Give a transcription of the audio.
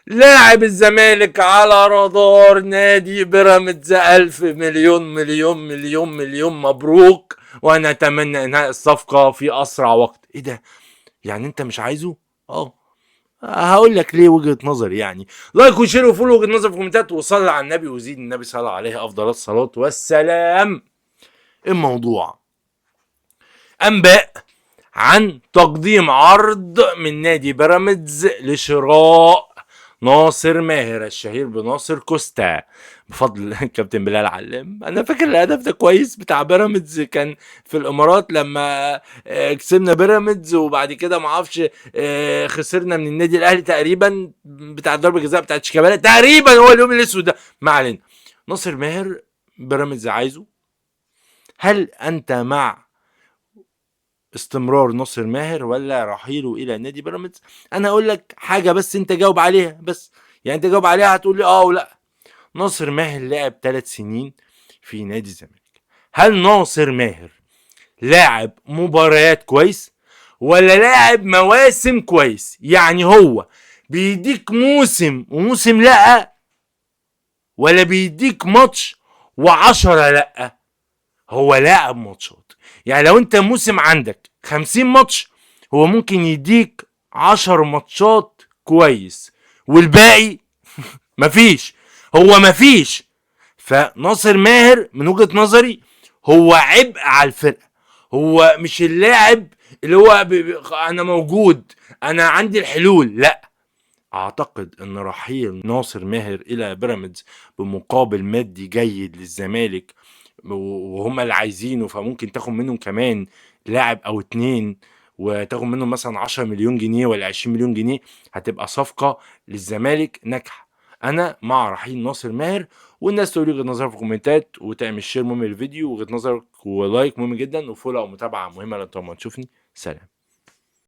لاعب الزمالك على رادار نادي بيراميدز. ألف مليون مليون مليون مليون مبروك، وانا اتمنى انهاء الصفقة في اسرع وقت. ايه ده؟ يعني انت مش عايزه؟ اه، هقول لك ليه وجهة نظري يعني. لايك وشير وفولو وجهة نظر في الكومنتات، وصلي على النبي وزيد النبي صلى عليه افضل الصلاة والسلام. الموضوع انباء عن تقديم عرض من نادي بيراميدز لشراء ناصر ماهر الشهير بناصر كوستا بفضل كابتن بلال علام. انا فاكر الهدف ده كويس، بتاع بيراميدز كان في الامارات لما كسبنا بيراميدز، وبعد كده ما اعرفش خسرنا من النادي الاهلي تقريبا، بتاع ضربه الجزاء بتاعت شيكابالا تقريبا، هو اليوم الاسود ده. ما علينا. ناصر ماهر بيراميدز عايزه. هل انت مع استمرار ناصر ماهر ولا رحيله الى نادي بيراميدز؟ انا اقول لك حاجه بس انت جاوب عليها بس، يعني انت جاوب عليها هتقول لي اه ولا. ناصر ماهر لعب 3 سنين في نادي الزمالك. هل ناصر ماهر لاعب مباريات كويس ولا لاعب مواسم كويس؟ يعني هو بيديك موسم وموسم لا، ولا بيديك ماتش وعشرة لا؟ هو لاعب ماتشات. يعني لو انت موسم عندك 50 ماتش، هو ممكن يديك 10 ماتشات كويس والباقي مفيش. هو مفيش. فناصر ماهر من وجهة نظري هو عبء على الفرقة. هو مش اللاعب اللي هو انا موجود، انا عندي الحلول، لا. اعتقد ان رحيل ناصر ماهر الى بيراميدز بمقابل مادي جيد للزمالك، وهم اللي عايزينه، فممكن تاخد منهم كمان لاعب او اتنين، وتاخد منهم مثلا 10 مليون جنيه ولا 20 مليون جنيه، هتبقى صفقة للزمالك ناجحة. انا مع رحيل ناصر ماهر. والناس تقول وجهة نظرها في الكومنتات، وتعمل شير مهم للفيديو، وجهة نظرك ولايك مهم جدا، وفولو او متابعة مهمة لما تشوفني. سلام.